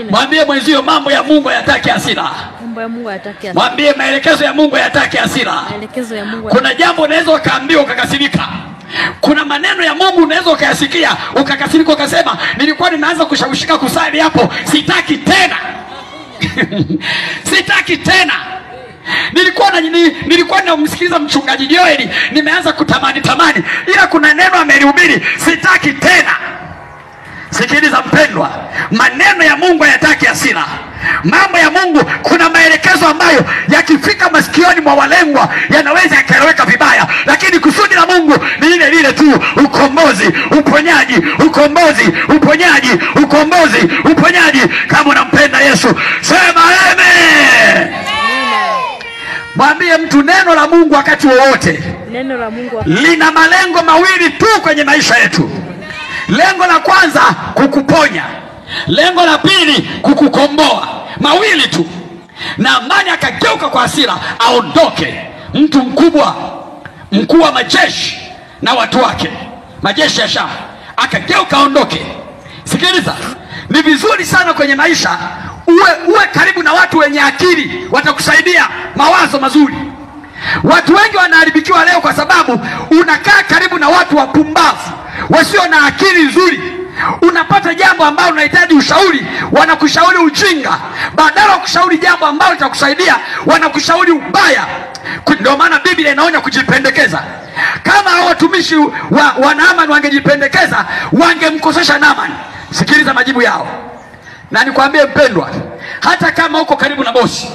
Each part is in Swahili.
Mwambie mwenzio mambo ya Mungu hayataki hasira. Mambo ya Mungu hayataki hasira. Mwambie maelekezo ya Mungu hayataki hasira. Maelekezo ya Mungu. Kuna jambo unaweza ukaambiwa ukakasirika. Kuna maneno ya Mungu unaweza ukayasikia ukakasirika ukasema nilikuwa nimeanza kushawishika kusali hapo, sitaki tena. Sitaki tena. Nilikuwa namsikiliza mchungaji Joeli, nimeanza kutamani, ila kuna neno amelihubiri, sitaki tena. Sikiliza mpendwa, maneno ya Mungu hayataki hasira. Mambo ya Mungu kuna maelekezo ambayo yakifika masikioni mwa walengwa yanaweza yakaeleweka vibaya, lakini kusudi la Mungu ni lile lile tu: ukombozi, uponyaji, ukombozi, uponyaji, ukombozi, uponyaji. Kama unampenda Yesu sema amen. Mwambie mtu neno la Mungu wakati wowote lina malengo mawili tu kwenye maisha yetu. Lengo la kwanza kukuponya, lengo la pili kukukomboa. Mawili tu. Na Amani akageuka kwa hasira aondoke. Mtu mkubwa, mkuu wa majeshi na watu wake, majeshi ya Shamu, akageuka aondoke. Sikiliza, ni vizuri sana kwenye maisha uwe karibu na watu wenye akili, watakusaidia mawazo mazuri. Watu wengi wanaharibikiwa leo kwa sababu unakaa karibu na watu wapumbavu, wasio na akili nzuri. Unapata jambo ambalo unahitaji ushauri, wanakushauri ujinga. Badala ya kushauri jambo ambalo litakusaidia, wanakushauri ubaya. Ndio maana Biblia inaonya kujipendekeza. Kama hao watumishi wa Naamani wangejipendekeza, wangemkosesha Naamani. Sikiliza majibu yao. Na nikwambie mpendwa, hata kama uko karibu na bosi,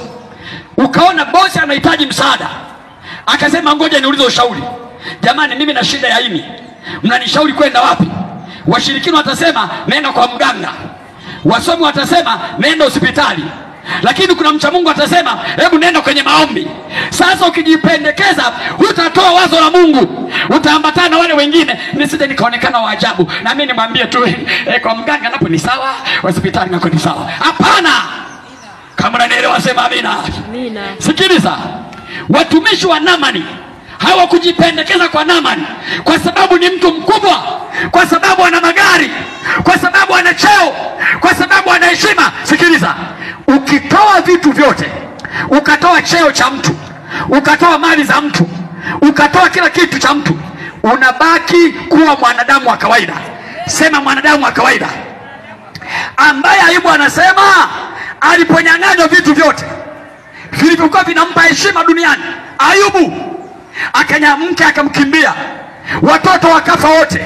ukaona bosi anahitaji msaada, akasema ngoja niulize ushauri. Jamani, mimi na shida ya ini, mnanishauri kwenda wapi? Washirikina watasema nenda kwa mganga, wasomi watasema nenda hospitali, lakini kuna mcha Mungu atasema hebu nenda kwenye maombi. Sasa ukijipendekeza, hutatoa wazo la Mungu, utaambatana na wale wengine. Nisije nikaonekana wa ajabu na mimi nimwambie tu kwa mganga napo ni sawa, hospitali nako ni sawa. Hapana. Kama unanielewa sema amina. Amina. Sikiliza, watumishi wa Naamani hawakujipendekeza kwa Naamani kwa sababu ni mtu mkubwa, kwa sababu ana magari, kwa sababu ana cheo, kwa sababu ana heshima. Sikiliza, ukitoa vitu vyote, ukatoa cheo cha mtu, ukatoa mali za mtu, ukatoa kila kitu cha mtu, unabaki kuwa mwanadamu wa kawaida. Sema mwanadamu wa kawaida, ambaye Ayubu anasema aliponyang'anywa vitu vyote vilivyokuwa vinampa heshima duniani, Ayubu mke akamkimbia, watoto wakafa wote,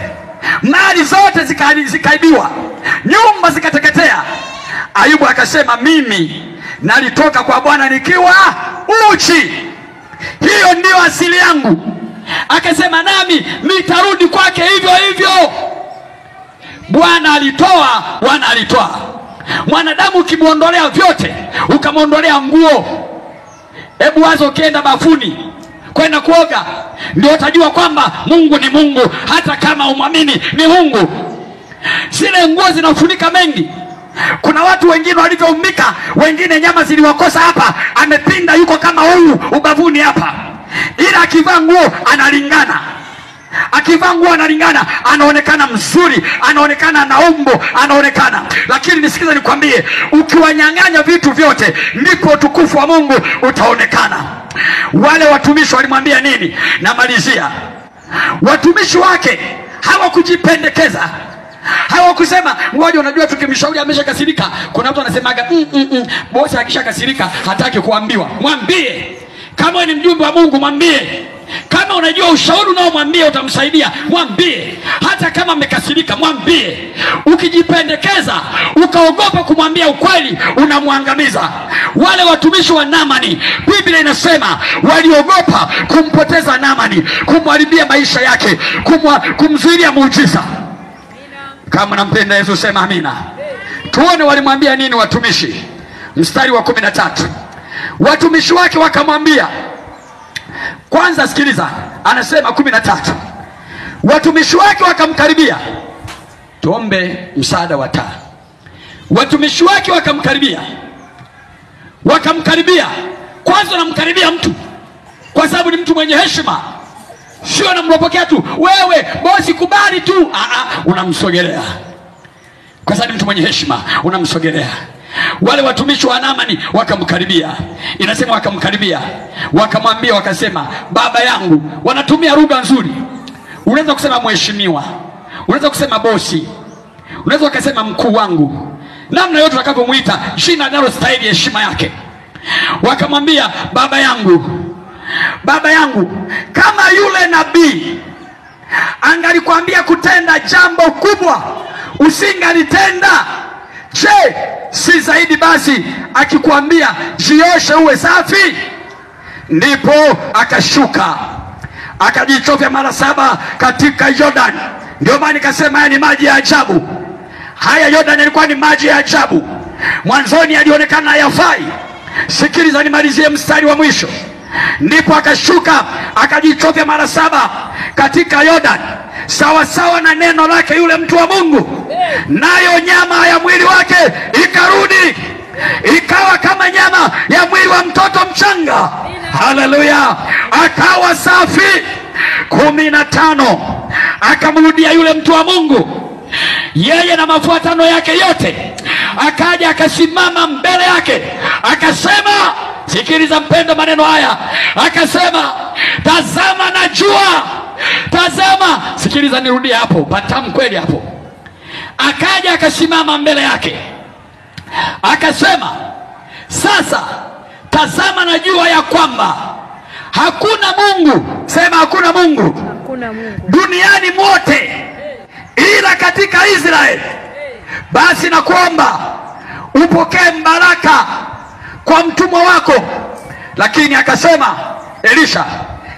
mali zote zikaibiwa, nyumba zikateketea. Ayubu akasema mimi nalitoka kwa Bwana nikiwa uchi, hiyo ndio asili yangu. Akasema nami nitarudi kwake hivyo hivyo. Bwana alitoa, Bwana alitoa. Mwanadamu ukimuondolea vyote, ukamuondolea nguo, hebu wazo ukienda bafuni kwenda kuoga, ndio utajua kwamba Mungu ni Mungu, hata kama umwamini ni Mungu. Zile nguo zinafunika mengi. Kuna watu wengine walivyoumbika, wengine nyama ziliwakosa hapa, amepinda yuko kama huyu ubavuni hapa, ila akivaa nguo analingana. Akivaa nguo analingana, anaonekana mzuri, anaonekana na umbo, anaonekana. Lakini nisikize nikwambie, ukiwanyang'anya vitu vyote, ndipo utukufu wa Mungu utaonekana. Wale watumishi walimwambia nini? Namalizia. Watumishi wake hawakujipendekeza. Hawakusema ngoja, unajua tukimshauri ameshakasirika. Kuna mtu anasemaga bosi akishakasirika hataki kuambiwa. Mwambie. Kama ni mjumbe wa Mungu, mwambie. Kama unajua ushauri unaomwambia utamsaidia, mwambie. Hata kama amekasirika, mwambie. Ukijipendekeza, ukaogopa kumwambia ukweli, unamwangamiza. Wale watumishi wa Naamani, Biblia inasema waliogopa kumpoteza Naamani, kumharibia maisha yake, kumzuilia muujiza. Kama nampenda Yesu sema amina. Tuone walimwambia nini watumishi. Mstari wa 13. Watumishi wake wakamwambia, kwanza sikiliza, anasema 13. Watumishi wake wakamkaribia. Tuombe msaada wa taa. Watumishi wake wakamkaribia. Kwanza namkaribia mtu kwa sababu ni mtu mwenye heshima. Sio namropokea tu, wewe bosi kubali tu. Unamsogelea. Kwa sababu mtu mwenye heshima unamsogelea. Wale watumishi wa Naamani wakamkaribia. Inasema wakamkaribia, wakamwambia, wakasema, baba yangu. Wanatumia lugha nzuri. Unaweza kusema mheshimiwa, unaweza kusema bosi, unaweza kusema mkuu wangu, namna yote utakapomuita, jina linalostahili heshima yake. Wakamwambia, baba yangu, baba yangu, kama yule nabii angalikwambia kutenda jambo kubwa usingalitenda, je, si zaidi basi akikwambia jioshe uwe safi? Ndipo akashuka akajichovya mara 7 katika Yordan. Ndio maana nikasema haya ni maji ya ajabu. Haya Yordan yalikuwa ni maji ya ajabu. Mwanzoni yalionekana hayafai. Sikiliza nimalizie mstari wa mwisho. Ndipo akashuka akajichovya mara 7 katika Yordan, sawa sawa na neno lake yule mtu wa Mungu, nayo nyama ya mwili wake ikarudi ikawa kama nyama ya mwili wa mtoto mchanga. Haleluya! Akawa safi. 15 akamrudia yule mtu wa Mungu, yeye na mafuatano yake yote. Akaja akasimama mbele yake akasema, sikiliza mpendo maneno haya, akasema, tazama najua, tazama. Sikiliza nirudie hapo, patamu kweli hapo. Akaja akasimama mbele yake akasema, sasa tazama najua ya kwamba hakuna Mungu, sema hakuna Mungu, hakuna Mungu duniani mote ila katika Israeli. Basi nakuomba upokee mbaraka kwa mtumwa wako. Lakini akasema Elisha,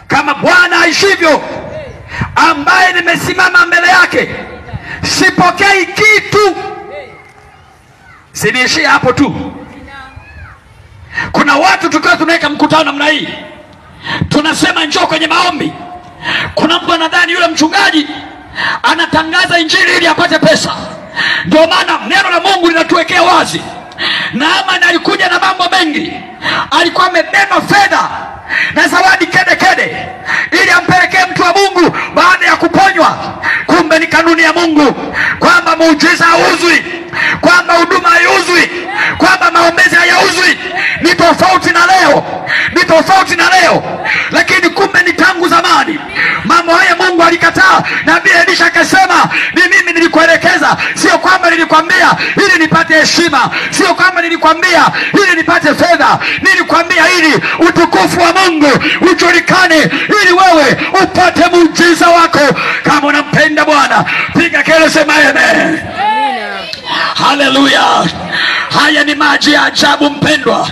kama Bwana aishivyo, ambaye nimesimama mbele yake, sipokei kitu. Siniishie hapo tu. Kuna watu tukiwa tunaweka mkutano namna hii, tunasema njoo kwenye maombi, kuna mtu anadhani yule mchungaji anatangaza injili ili apate pesa. Ndio maana neno la Mungu linatuwekea wazi. Naamani alikuja na mambo mengi, alikuwa amebeba fedha na zawadi kede kede ili ampelekee mtu wa Mungu baada ya kuponywa. Kumbe ni kanuni ya Mungu kwamba muujiza hauzwi, kwamba huduma haiuzwi, kwamba maombezi hayauzwi. Ni tofauti na leo, ni tofauti na leo. Lakini kumbe ni tangu zamani mambo haya Mungu alikataa. Nabii Elisha akasema, ni mimi nilikuelekeza, sio kwamba nilikwambia ili nipate heshima, sio kwamba nilikwambia ili nipate fedha. Nilikwambia ili utukufu wa Mungu ujulikane, ili wewe upate muujiza wako. Kama unampenda Bwana piga kelele, sema amen. Haleluya! Haya ni maji ya ajabu mpendwa,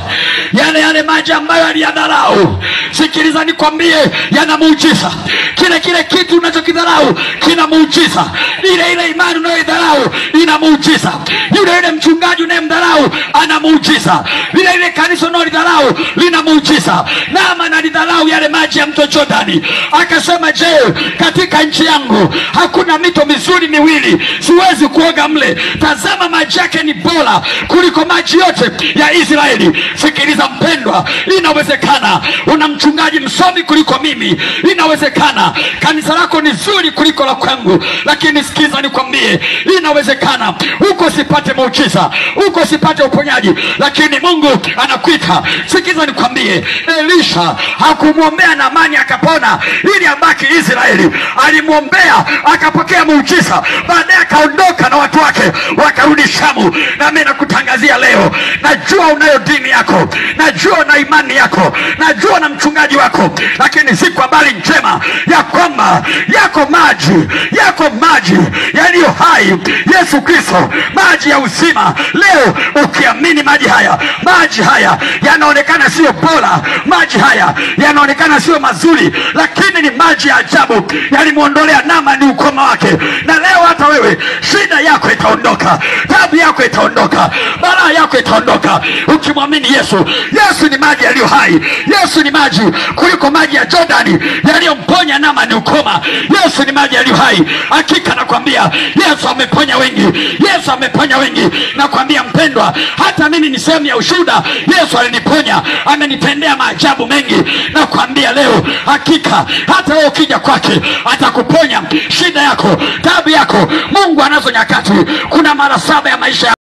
yale maji ambayo aliyadharau. Sikiliza nikwambie, yana muujiza. Kile kitu unachokidharau kina muujiza. Ile imani unayoidharau ina muujiza. Yule mchungaji unayemdharau ana muujiza. Ile kanisa unalodharau lina muujiza. Naamani alidharau yale maji ya mto Jordani, akasema, je, katika nchi yangu hakuna mito mizuri miwili siwezi kuoga mle? Tazama maji yake ni bora kuliko maji yote ya Israeli. Sikiliza mpendwa, inawezekana una mchungaji msomi kuliko mimi, inawezekana kanisa lako ni zuri kuliko la kwangu, lakini sikiza nikwambie, inawezekana huko sipate muujiza, huko sipate uponyaji, lakini Mungu anakuita. Sikiza nikwambie, Elisha hakumwombea Naamani akapona ili abaki Israeli. Alimwombea akapokea muujiza, baadaye akaondoka na watu wake wakarudi Shamu. Na mimi nakutangazia leo, najua unayo dini yako, najua una imani yako, najua na mchungaji wako, lakini siku habari njema ya kwamba yako maji yaliyo hai, Yesu Kristo, maji ya uzima. Leo ukiamini maji haya yanaonekana sio bora, maji haya yanaonekana sio mazuri, lakini ni maji ya ajabu. Yalimuondolea Naamani ukoma wake. Na leo hata wewe shida yako itaondoka, tabu yako itaondoka, balaa yako itaondoka ukimwamini Yesu. Yesu ni maji yaliyo hai. Yesu ni maji kuliko maji ya Jordani yaliyomponya Naamani ukoma. Yesu ni maji yaliyo hai. Hakika nakwambia, Yesu ameponya wengi, Yesu ameponya wengi. Nakwambia mpendwa, hata mimi ni sehemu ya ushuhuda. Yesu aliniponya, amenitendea maajabu mengi. Nakwambia leo, hakika hata wewe ukija kwake atakuponya shida yako, tabu yako. Mungu anazo nyakati. Kuna mara 7 ya maisha